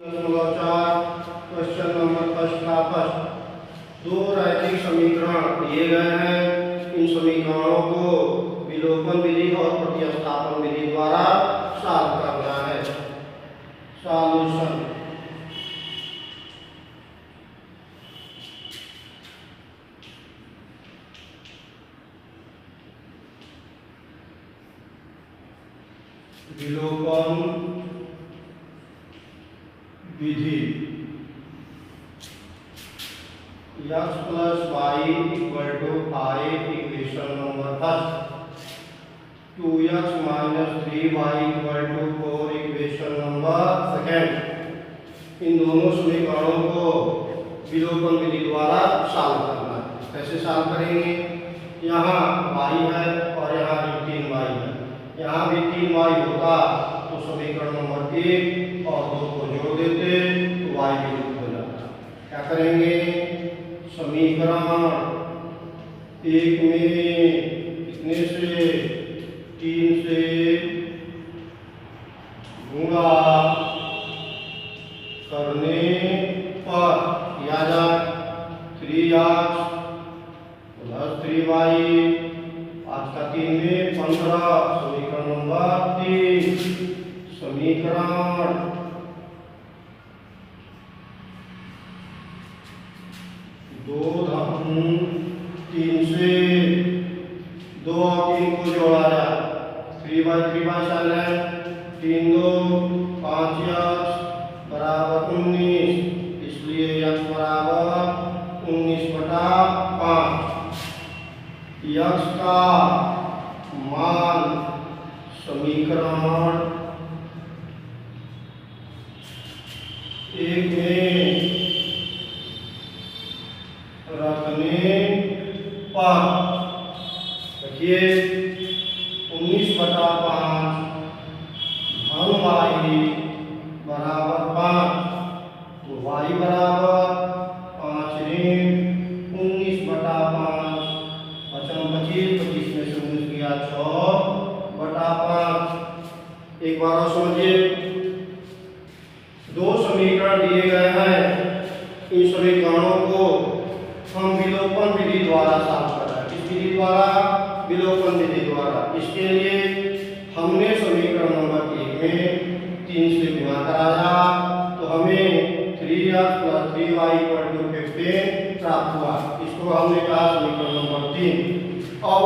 Question number first का first. दो रैखिक समीकरण दिए गए हैं। इन समीकरणों को विलोपन विधि और प्रतिस्थापन विधि द्वारा सॉल्व करना है। सॉल्यूशन। विलोपन विधि x plus Y equal to 5 equation number first. 2x minus 3y equal to 4 equation number second. इन दोनों समीकरणों को विलोपन विधि द्वारा सॉल्व करना है। कैसे सॉल्व करेंगे? यहाँ y है और यहाँ भी 3y है। यहाँ भी 3y होता तो समीकरण नंबर 1 और 2 को जोड़ देते तो y विलुप्त हो जाता। क्या करेंगे? समीकरण 1 में कितने से 3 से गुणा करने पर किया जाए 3x प्लस 3y आज का 3 में 15। समीकरण नंबर 3। समीकरण 3 से 2 और 3 को जोड़ा जाए 3/3 है 3 2 5x बराबर 19। इसलिए x बराबर 19/5। x का मान समीकरण 1 में रखने पर देखिए 19/5 धन y बराबर 5 तो y बराबर 5 ऋण 19/5 25 में से 19 किया 6/5। एक बार और समझिए। दो समीकरण दिए गए हैं। इन समीकरणों को हम विलोपन विधि द्वारा सॉल्व कर रहे हैं। किस विधि द्वारा? विलोपन विधि द्वारा। इसके लिए हमने समीकरण नंबर 1 में 3 से गुणा कराया तो हमें 3x plus 3y equal to 15 प्राप्त हुआ। इसको हमने कहा समीकरण नंबर 3। अब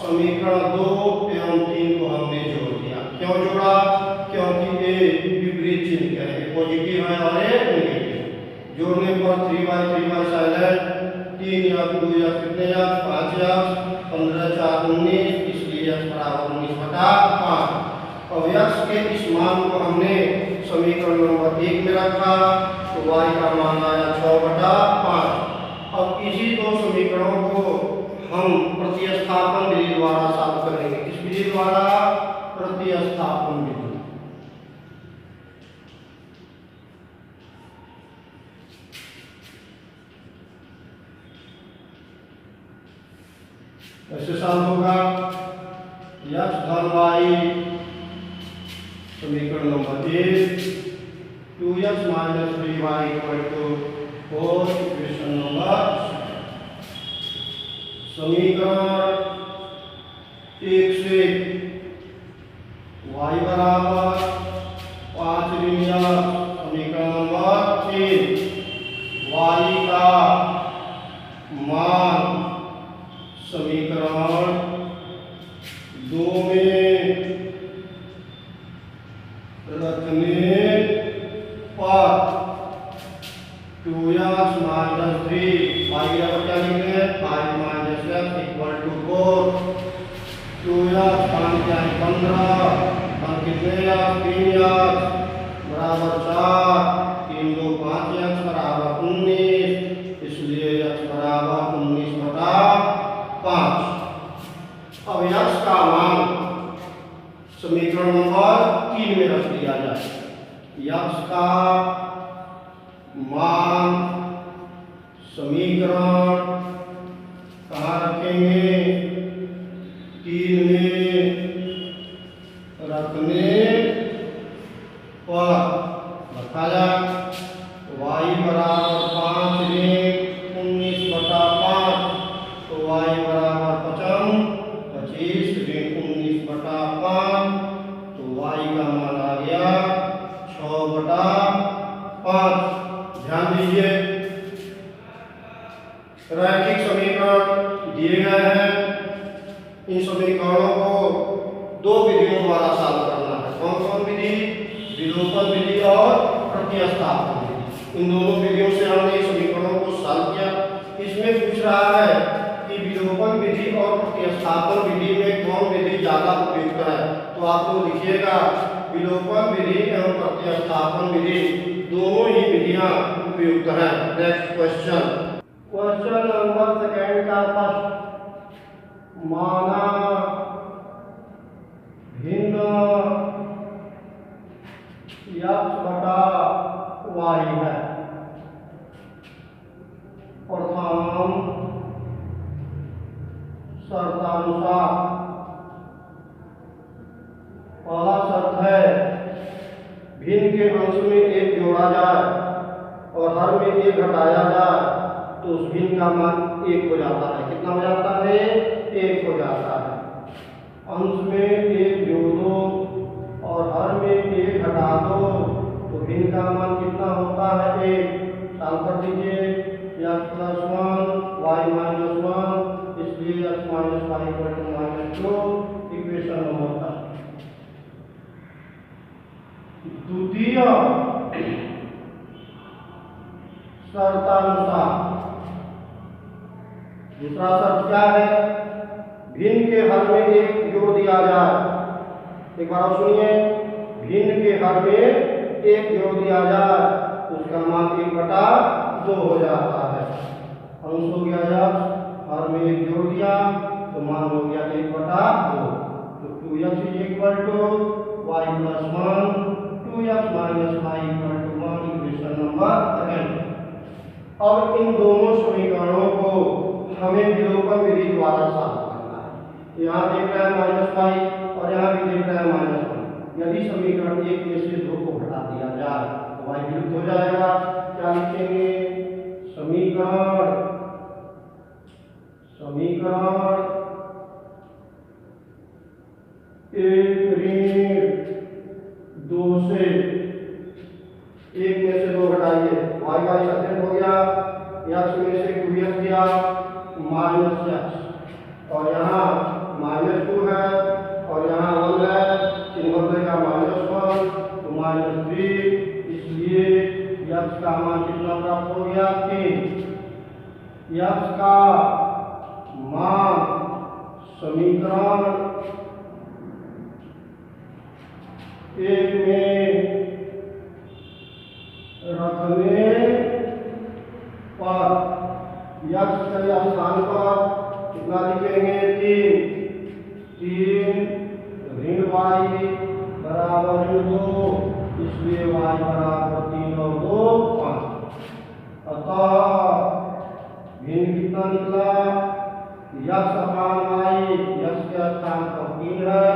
समीकरण 2 एवं 3 को हमने जोड़ दिया। क्यों जोड़ा? क्योंकि ये विपरीत चिन्ह है, पॉजिटिव है और ये नेगेटिव। जोड़ने पर 3y साइलेंट 3x 2x कितने x 5x 15 4 19। इसलिए x बराबर 19/5। अब x के इस मान को हमने समीकरण नंबर 1 में रखा तो y का मान आया 6/5। अब इसी दो समीकरणों को हम प्रतिस्थापन विधि द्वारा सॉल्व करेंगे। किस विधि द्वारा? प्रतिस्थापन विधि। कैसे सॉल्व होगा? x धन y समीकरण number 1 2x minus 3y equal to 4 equation number. समीकरण 1 से y बराबर 5 ऋण x। समीकरण नंबर 3 y का मान समीकरण 2 में रखने पर 2x माइनस 3 y बराबर क्या लिखेंगे 5 minus x equal to 4। 2x 15 कितने x 3x बराबर 4 3 2 5x बराबर 19। इसलिए x बराबर 19/5। अब x का मान समीकरण नंबर 3 में रख दिया जाए। x का मान समीकरण कहाँ रखेंगे? 3 में रखने पर उठाया y बराबर 5 ऋण 19/5, तो y बराबर 25 ऋण 19/5, तो y का मान आ गया 6/5। ध्यान दीजिए, रैखिक समीकरण दिए गए हैं। इन समीकरणों को दो विधियों द्वारा सॉल्व करना है। कौन कौन विधि? विलोपन विधि और प्रतिस्थापन विधि। इन दोनों विधियों से हमने समीकरणों को सॉल्व किया। इसमें पूछ रहा है कि विलोपन विधि और प्रतिस्थापन विधि में कौन विधि ज्यादा उपयुक्त है। तो आप लोग लिखिएगा विलोपन विधि एवं प्रतिस्थापन विधि दोनों ही विधियां उपयुक्त हैं। Next question, question number second का फर्स्ट, माना भिन्न x/y है। प्रथम शर्तानुसार पहला शर्त है भिन्न के अंश में 1 जोड़ा जाए और हर में 1 घटाया जाए तो उस भिन्न का मान 1 हो जाता है। कितना हो जाता है? 1 हो जाता है। अंश में 1 जोड़ दो और हर में 1 घटा दो तो भिन्न का मान कितना होता है? 1। सॉल्व कर दीजिए, x + 1 y - 1, इसलिए x - y = -2, इक्वेशन नंबर 10। द्वितीय शर्तानुसार दूसरा शर्त क्या है? भिन्न के हर में 1 जोड़ दिया जाए। एक बार और सुनिए, भिन्न के हर में 1 जोड़ दिया जाए तो उसका मान 1/2 हो जाता है। अंश हो गया x, हर में 1 जोड़ दिया तो मान हो गया 1/2। तो 2x = y + 1, 2x - y = 1, equation number 2। अब इन दोनों समीकरणों को हमें विलोपन विधि द्वारा सॉल्व करना है। यहाँ देख रहे हैं -y और यहाँ भी देख रहे हैं -1। यदि समीकरण एक में से 2 को हटा दिया जाए तो y विलुप्त हो जाएगा। क्या लिखेंगे? समीकरण 1 ऋण 2 से 1 में से 2 घटाइए, y का सब्जेक्ट हो गया, x में से 2x गया -x, और यहाँ -2 है और यहाँ 1 है, चिन्ह बदलेगा -1 तो -3, इसलिए x का मान कितना प्राप्त हो गया? 3। x का मान समीकरण 1 में रखने पर x के स्थान पर कितना लिखेंगे? 3 ऋण y बराबर ऋण 2, इसलिए y बराबर 3 और 2 5। अतः भिन्न कितना निकला? x/y, x के स्थान पर 3 है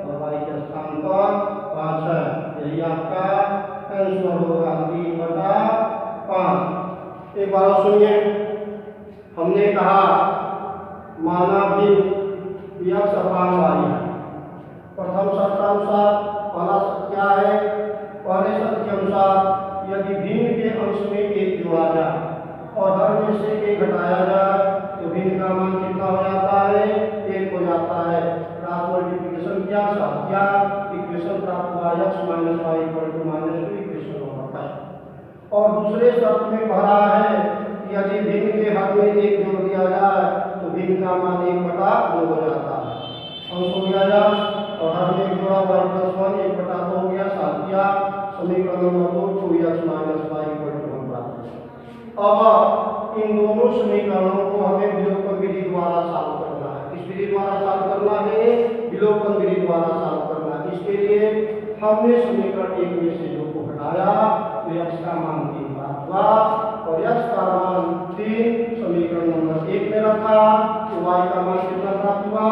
और y के स्थान पर 5 है। यही आपका आंसर होगा 3/5। एक बार सुनिए, हमने कहा माना भी x/y है। प्रथम शर्तानुसार पहला शर्त क्या है? पहले शर्त के अनुसार यदि भिन्न के अंश में 1 जोड़ा जाए और हर में से 1 घटाया जाए तो भिन्न का मान कितना हो जाता है? 1 हो जाता है। क्रॉस मल्टीप्लिकेशन किया, सॉल्व किया, इक्वेशन प्राप्त हुआ x - y = -2, इक्वेशन नंबर 5। और दूसरे शर्त में कह रहा है कि यदि भिन्न के हर में 1 जोड़ दिया जाए तो भिन्न का मान 1/2 हो जाता है। अंश हो गया और हर में 1 जोड़ा y + 1, 1/2 हो गया, सॉल्व किया, समीकरण नंबर 2 2x - y = 1 प्राप्त हुआ। अब इन दोनों समीकरणों को हमें विलोपन विधि द्वारा सॉल्व करना है। किस विधि द्वारा सॉल्व करना है? विलोपन विधि द्वारा सॉल्व करना है। इसके लिए हमने समीकरण 1 में से 2 को हटाया तो x का मान 3 प्राप्त हुआ और x का मान 3 समीकरण नंबर 1 में रखा तो y का मान कितना प्राप्त हुआ?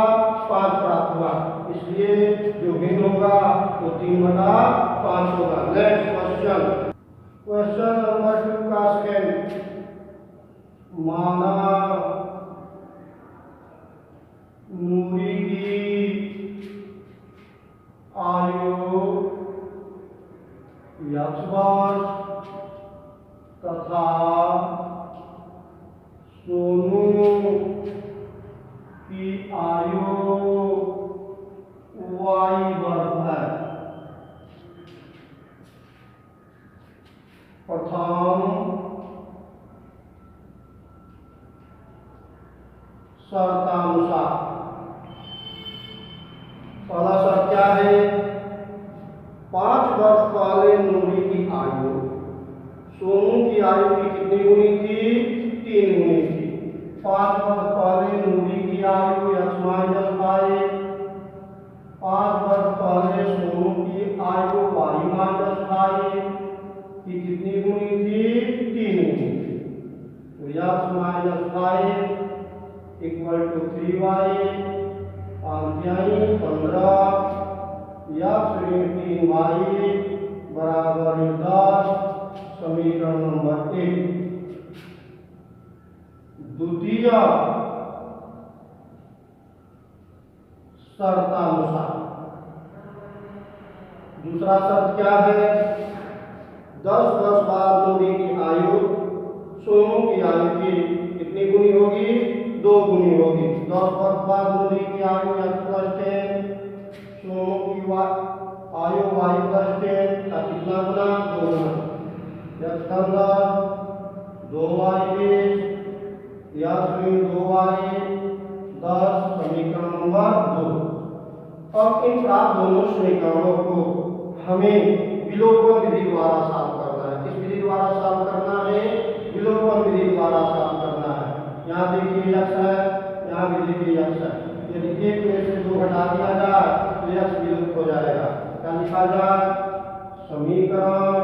5 प्राप्त हुआ। इसलिए जो भिन्न होगा वो 3/5 होगा। नेक्स्ट क्वेश्चन, क्वेश्चन नंबर 2 का सेकंड, माना नूरी की आयु x वर्ष तथा सोनू की आयु y वर्ष है। प्रथम शर्तानुसार, पहला शर्त क्या है? 5 वर्ष पहले नूरी की आयु सोनू की आयु की कितनी गुनी थी? 3 गुनी थी। 5 वर्ष पहले नूरी की आयु x माइनस वाई, 5 वर्ष पहले सोनू की आयु y माइनस वाई की कितनी गुनी थी? 3 गुनी थी। तो x minus y equal to 3y, 15 x ऋण 3y बराबर 10, समीकरण नंबर 1। द्वितीय शर्तानुसार, दूसरा शर्त क्या है? 10 वर्ष बाद नूरी की आयु सोनू की आयु की कितनी गुनी होगी? 2 गुनी होगी। 10 वर्ष बाद नूरी की आयु x प्लस 10, सोनू की आयु y प्लस 10 का कितना गुना? 2 गुना। x 15, 2y 20, x ऋण 2y 10, समीकरण नंबर 2। अब इन प्राप्त दोनों समीकरणों को हमें विलोपन विधि द्वारा साफ करना है। किस विधि द्वारा साफ करना है? विलोपन विधि द्वारा साफ करना है। यहाँ देखिए x है, यहाँ भी देखिए x है। यदि एक में से 2 हटा दिया जाए तो x विलुप्त हो जाएगा। क्या लिखा जाए? समीकरण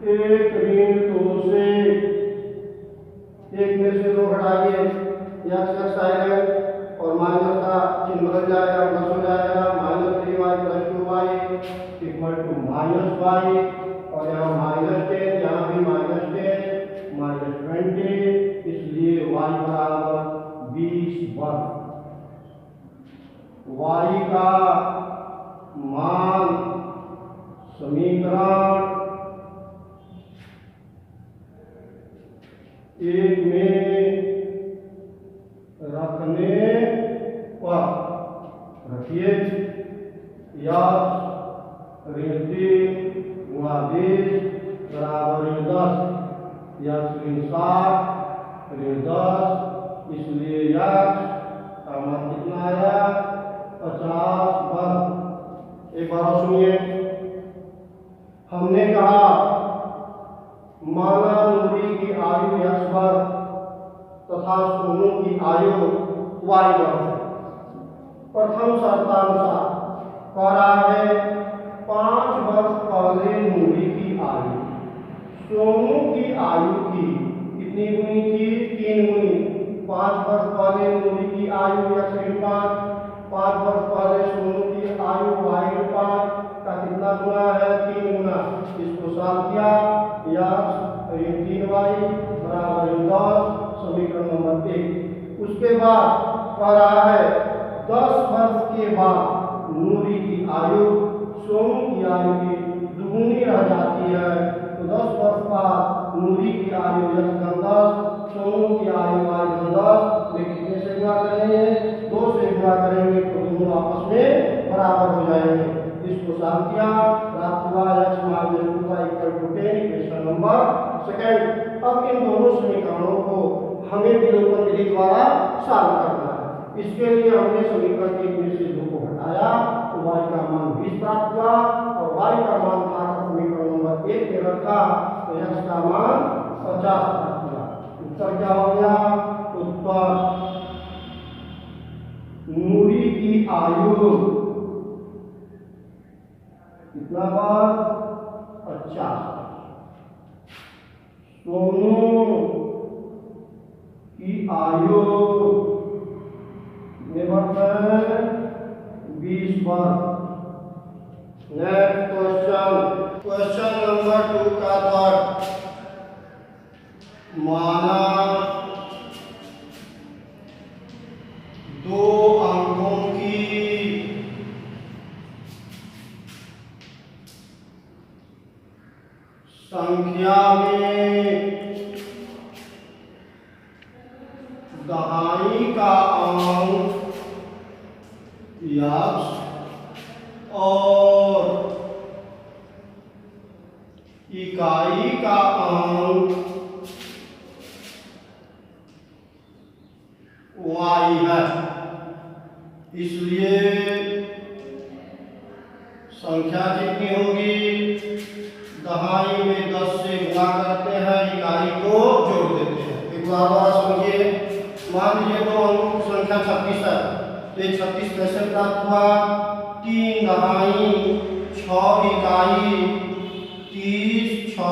1 ऋण 2 से 1 में से 2 हटाइए, x आएगा और माइनस का चिन्ह बदल जाएगा, प्लस हो जाएगा। Minus 3y plus 2y equal to minus y, और यहाँ माइनस 10, यहाँ भी माइनस 10, माइनस 20, इसलिए y बराबर 20 वर्ग। y का मान समीकरण 1 में रखने पर रखिए, या ऋण 3 गुणा 20 बराबर 10, या ऋण 7 ऋण 10, इसलिए x का मान कितना आया? 50 वर्ग। एक बार सुनिए, हमने कहा माना नूरी की आयु x वर्ग तथा सोनू की आयु y वर्ग है। प्रथम शर्तानुसार कह रहा है 5 वर्ष पहले नूरी की आयु सोनू की आयु की कितनी गुनी थी? 3 गुनी। 5 वर्ष पहले नूरी की आयु x ऋण 5 वर्ष पहले सोनू की आयु y ऋण 5 का कितना गुना है? 3 गुना। इसको साफ किया, x ऋण 3y बराबर 10, समीकरण नंबर 1। उसके बाद कह रहा है 10 वर्ष के बाद नूरी की आयु सोनू की आयु की दुगुनी रह जाती है। तो 10 वर्ष बाद नूरी की आयु x 10, सोनू की आयु y 10 में कितने से गुणा करेंगे? 2 से गुणा करेंगे तो दोनों आपस में बराबर हो जाएंगे। इसको साफ किया, प्राप्त हुआ x minus 2y equal to 10, question number 2। अब इन दोनों समीकरणों को हमें विलोपन विधि द्वारा सॉल्व करना है। इसके लिए हमने समीकरण 1 में से 2 को हटाया तो y का मान 20 प्राप्त हुआ, और y का मान था समीकरण नंबर 1 में रखा तो x का मान 50 प्राप्त हुआ। उत्तर क्या हो गया? उत्तर नूरी की आयु कितना बार? 50। सोनू की आयु कितने 20 वर्ष। नेक्स्ट क्वेश्चन, नंबर 2 का वर्ग माना 2 अंकों की संख्या में दहाई का अंक x और इकाई का अंक y है। इसलिए संख्या कितनी होगी? दहाई में 10 से गुणा करते हैं, इकाई को जोड़ देते हैं। एक बार समझिए, मान लीजिए 2 अंकों की संख्या 36 है, तो 36 कैसे प्राप्त हुआ? 3 दहाई 6 इकाई 30 6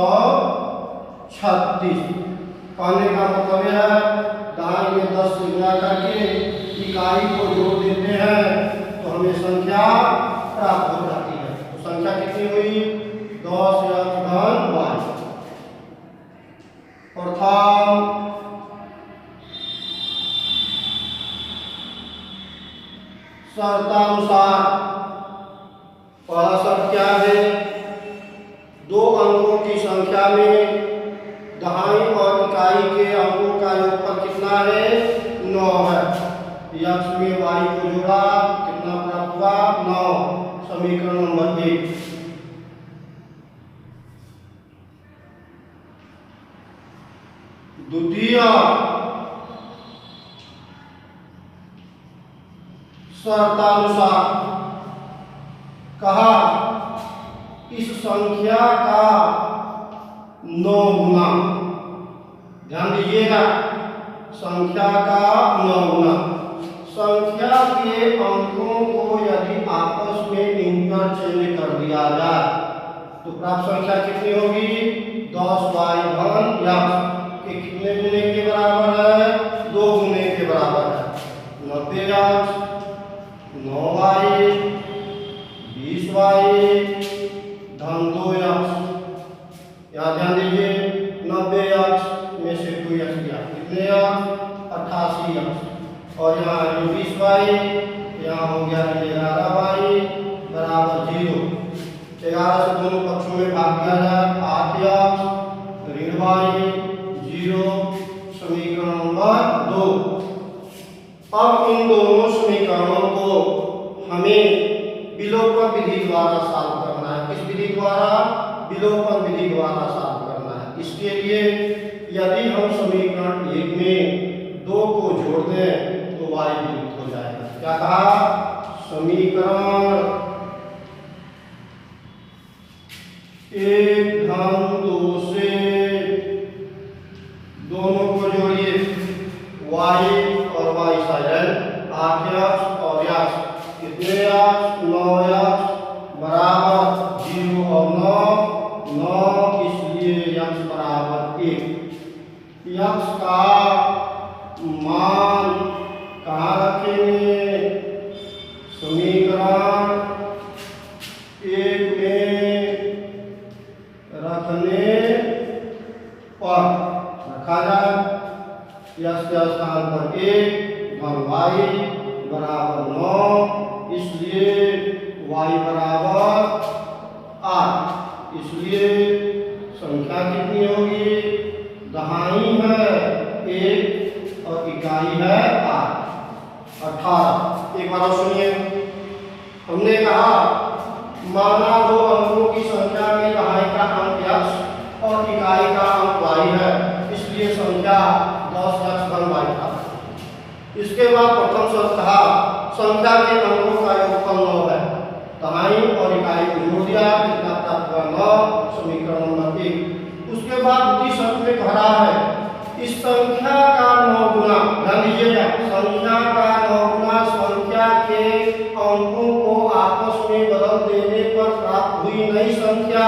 36। कहने का मतलब यह है दहाई में 10 से गुणा करके इकाई को जोड़ देते हैं तो हमें संख्या प्राप्त हो जाती है। तो संख्या कितनी हुई? 10 घन y। प्रथम शर्तानुसार पहला शर्त क्या है? 2 अंकों की संख्या में दहाई और इकाई के अंकों का योगफल कितना है? 9 है। x में y को जोड़ा, कितना प्राप्त हुआ? 9। समीकरण नंबर 1। द्वितीय शर्तानुसार कहा इस संख्या का 9 गुना, ध्यान दीजिएगा, संख्या का 9 गुना। संख्या के अंकों को यदि आपस में इंटरचेंज कर दिया जाए तो प्राप्त संख्या कितनी होगी? 10y घन x के कितने गुने के बराबर है? 2 गुने के बराबर है। 90x 9y 20y धन 2x। यहाँ ध्यान दीजिए, 90x में से 2x गया, कितने x? 88x। और यहाँ 20y, यहाँ हो गया 11y बराबर 0। 11 से दोनों पक्षों में भाग दिया जाए, 8x ऋण y 0। समीकरण नंबर 2। अब इन दोनों समीकरणों को हमें विलोपन विधि द्वारा सॉल्व करना है। किस विधि द्वारा? विलोपन विधि द्वारा सॉल्व करना है। इसके लिए यदि हम समीकरण 1 में 2 को जोड़ दें तो y विलुप्त हो जाएगा। क्या कहा? समीकरण 1 धन 2 से दोनों को जोड़िए, y और y साइड 8x और x, कितने x? 9x बराबर 0 और 9, इसलिए x बराबर 1। x का मान कहाँ रखेंगे? समीकरण 1 में रखने पर रखा जाए। x के स्थान पर 1 धन y बराबर 9, इसलिए y बराबर 8। इसलिए संख्या कितनी होगी? दहाई है 1 और इकाई है 8, 18। एक बार सुनिए, हमने कहा माना 2 अंकों की संख्या में दहाई का अंक x और इकाई का अंक y है, इसलिए संख्या 10x घन y था। इसके बाद प्रथम शर्त कहा संख्या के अंकों का योगफल 9 है। दहाई और इकाई को जोड़ दिया, कितना प्राप्त हुआ? 9। समीकरण नंबर 1। उसके बाद दूसरी शर्त में कह रहा है इस संख्या का 9 गुना, ध्यान दीजिएगा, संख्या का 9 गुना संख्या के अंकों को आपस में बदल देने पर प्राप्त हुई नई संख्या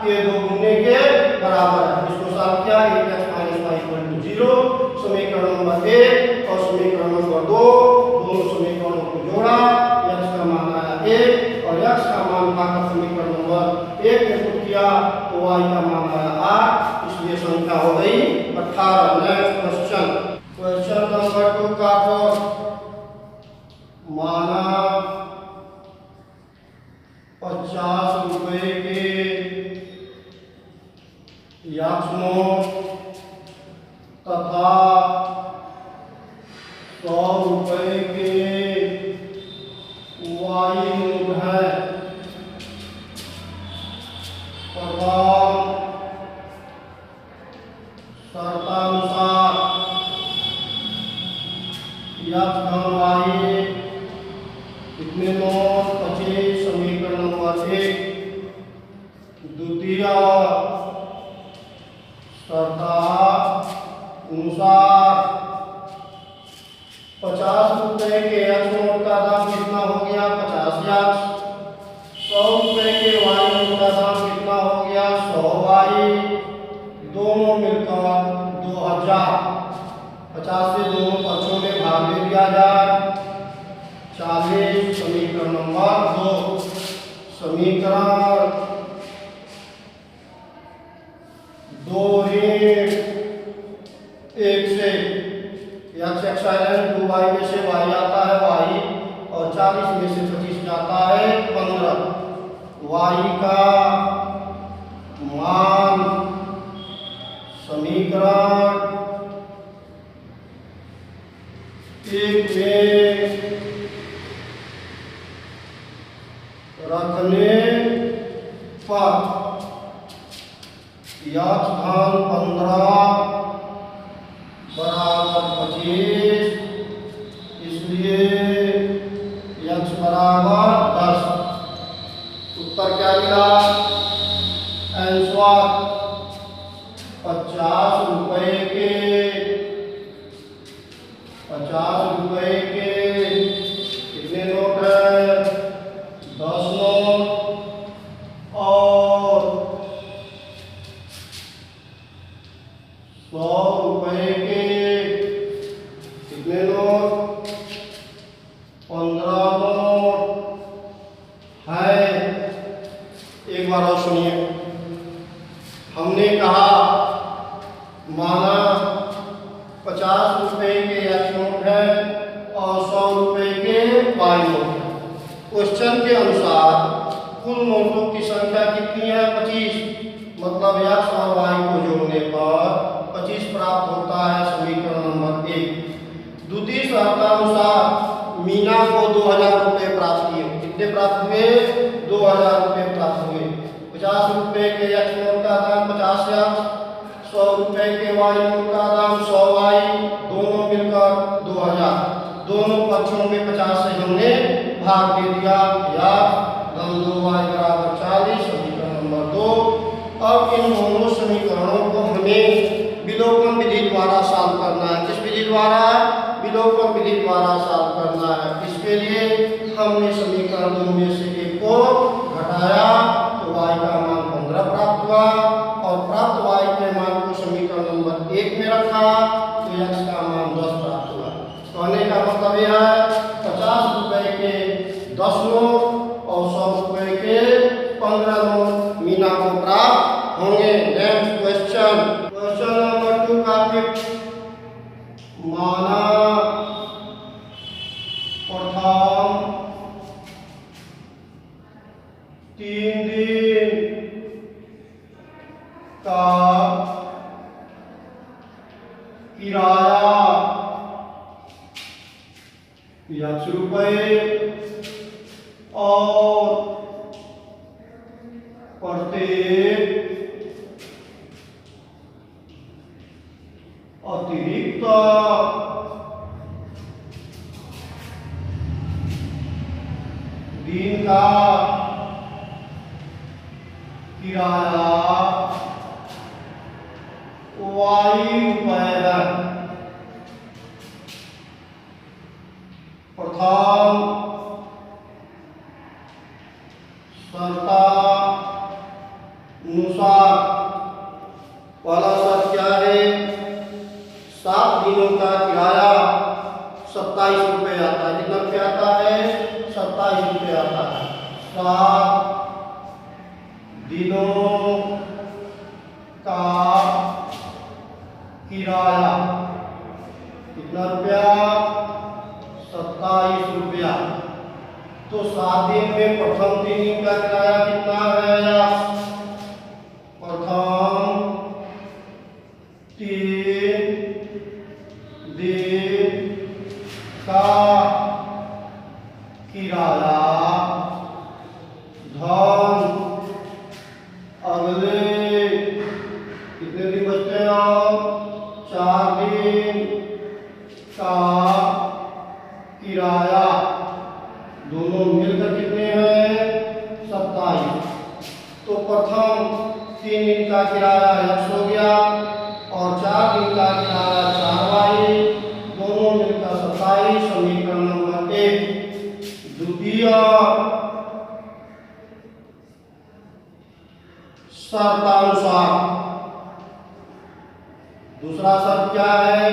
के 2 गुने के बराबर है। इसको सॉल्व किया, 1x - y 0। समीकरण नंबर 1 और समीकरण नंबर 2, दोनों समीकरणों को जोड़ा, x का मान आया 1 और x का मान पाकर समीकरण नंबर 1 पुट किया तो y का मान आया 8, इसलिए संख्या हो गई 18। नेक्स्ट क्वेश्चन, क्वेश्चन नंबर 2 का माना 50 रुपए के x नोट तथा 100 रुपए के y नोट है। प्रथम शर्तानुसार x धन y कितने नोट 25, समीकरण नंबर 1। द्वितीय शर्तानुसार 50 रुपए के x नोट का दाम कितना हो गया 50x, 100 रुपए के y नोट का दाम कितना हो गया 100y, दोनों मिलकर 2000। 50 से दोनों पक्षों में भाग दे दिया जाए। 40 समीकरण नंबर 2। समीकरण 2 ऋण 1 से x एप्सिलॉन 2y में से y आता है y, और 40 में से 25 जाता है 15। y का मान समीकरण 1 में रखने पर x धन 15 बराबर 25, इसलिए x बराबर 10। उत्तर क्या मिला? आंसर 50 रुपए के कितने नोट है 10 नोट, और 100 रुपए के कितने नोट 15 नोट है। एक बार और सुनिए, हमने कहा माना 50 रुपए के x नोट है और 100 रुपए के y नोट है। क्वेश्चन के अनुसार कुल नोटों की संख्या कितनी है 25, मतलब x और y को जोड़ने पर 25 प्राप्त होता है, समीकरण नंबर 1। द्वितीय शर्तानुसार मीना को 2000 रुपए प्राप्त किए। कितने प्राप्त हुए 2000 रुपए प्राप्त हुए। 50 रुपए के x नोट का दाम 50x, 100 रुपए के y नोट का दाम 100y, दोनों मिलकर 2000। दोनों पक्षों में 50 से हमने भाग दे दिया, या धन 2y बराबर 40, समीकरण नंबर 2। अब इन दोनों समीकरणों को हमें विलोपन विधि द्वारा सॉल्व करना है। किस विधि द्वारा? विलोपन विधि द्वारा सॉल्व करना है। इसके लिए हमने समीकरण 2 में से एक को घटाया तो y का मान 15 प्राप्त हुआ, और प्राप्त y के मान को समीकरण नंबर 1 में रखा तो x का मान 10 प्राप्त हुआ। कहने का मतलब यह है 50 रुपए के 10 नोट और 100 रुपए के 15 नोट मीना को प्राप्त होंगे। नेक्स्ट क्वेश्चन, क्वेश्चन नंबर 2 का माना प्रथम 3 दिन का किराया x रुपए और प्रत्येक अतिरिक्त दिन का किराया y रुपए है। प्रथम शर्तानुसार पहला शर्त क्या है? 7 दिनों का किराया 27 रुपये आता है। कितना रुपये आता है? 27 रुपये आता है। 7 दिनों दिनों का किराया कितना रुपया? 27 रुपया। तो 7 दिन में प्रथम 3 दिन का किराया कितना है? प्रथम 3 दिन का किराया धन अगले कितने दिन बचते हैं? 4 दिन का किराया, दोनों मिलकर कितने हैं? 27। तो प्रथम 3 दिन का किराया x हो गया और 4 दिन का किराया 4y, दोनों मिलकर 27। समीकरण नंबर 1। द्वितीय शर्तानुसार, दूसरा शर्त क्या है?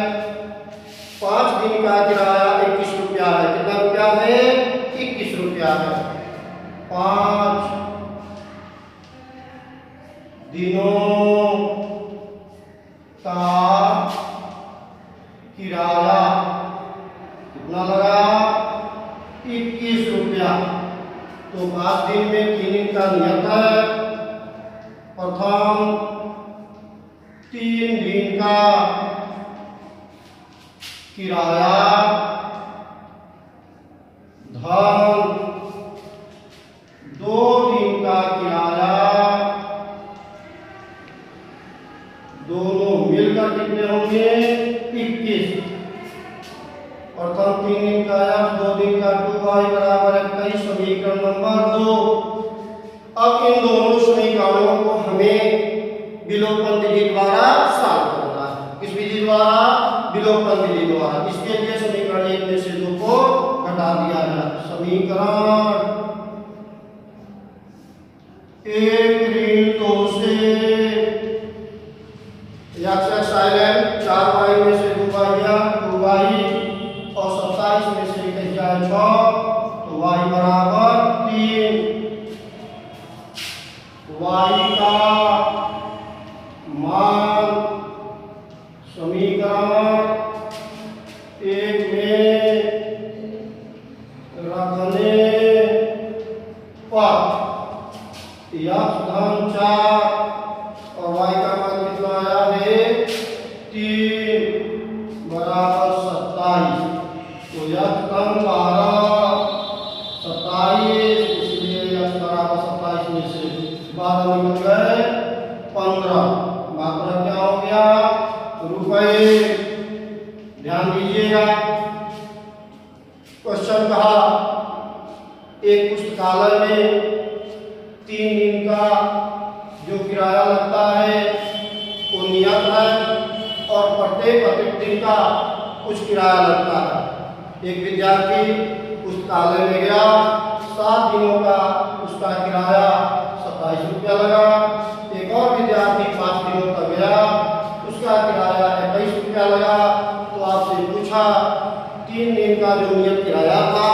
5 दिन का किराया 21 रुपया है। कितना रुपया है? 21 रुपया है। 5 दिनों का किराया कितना लगा? 21 रुपया। तो 5 दिन में 3 दिन का नियत है। प्रथम 3 दिन का किराया धन 2 दिन का किराया, दोनों मिलकर कितने होंगे? 21। प्रथम 3 दिन का x, 2 दिन का 2y बराबर 21। समीकरण नंबर 2। अब इन दोनों समीकरणों को हमें विलोपन विधि द्वारा सॉल्व करना है। किस विधि द्वारा? विलोपन विधि द्वारा। इसके लिए समीकरण 1 में से 2 को घटा दिया जाए। समीकरण 1 ऋण 2 से x साइलेंट, 4y में से 2y गया, 2y और 27 में से 1 जाए 6, तो y बराबर 3। y का मान समीकरण 1 में रखने पर x धन 4 और y का मान कितना आया है? 3 बराबर 27। तो x धन 12, 27, इसलिए x बराबर 27 में से 12 निकल गए 15। मात्रा क्या हो गया? रुपए। ध्यान दीजिएगा, क्वेश्चन कहा एक पुस्तकालय में 3 दिन का जो किराया लगता है वो नियत है और प्रत्येक अतिरिक्त दिन का कुछ किराया लगता है। एक विद्यार्थी पुस्तकालय में गया, 7 दिनों का उसका किराया 27 रुपया लगा। एक और विद्यार्थी 5 दिनों तक गया, उसका किराया 21 रुपया लगा। तो आपसे पूछा 3 दिन का जो नियत किराया था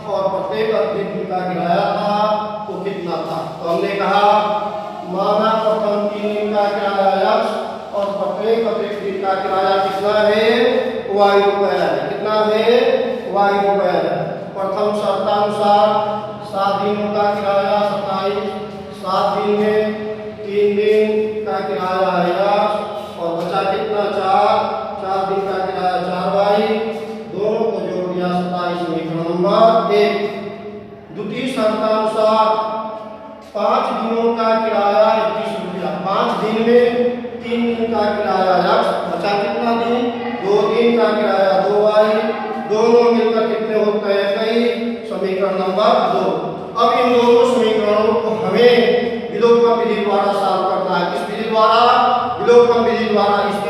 और प्रत्येक अतिरिक्त दिन का किराया था वो कितना था? तो हमने कहा माना प्रथम 3 दिन का किराया x और प्रत्येक अतिरिक्त दिन का किराया कितना है? y रुपया है। कितना है? y रुपया है। प्रथम शर्तानुसार 7 दिनों का किराया 27, 7 दिन में 3 दिन का किराया है x और बचा कितना? 4 दिन का किराया 4y, दोनों को जोड़ दिया 27। समीकरण नंबर 1। द्वितीय शर्तानुसार 5 दिनों का किराया 21 रुपया। 5 दिन में 3 दिन का किराया x, बचा कितना दिन? 2 दिन का किराया 2y, दोनों मिलकर कितने होते हैं? कई। समीकरण नंबर 2। अब इन दोनों समीकरणों को हमें विलोपन विधि द्वारा सॉल्व करना है। किस विधि द्वारा? विलोपन विधि द्वारा। इसके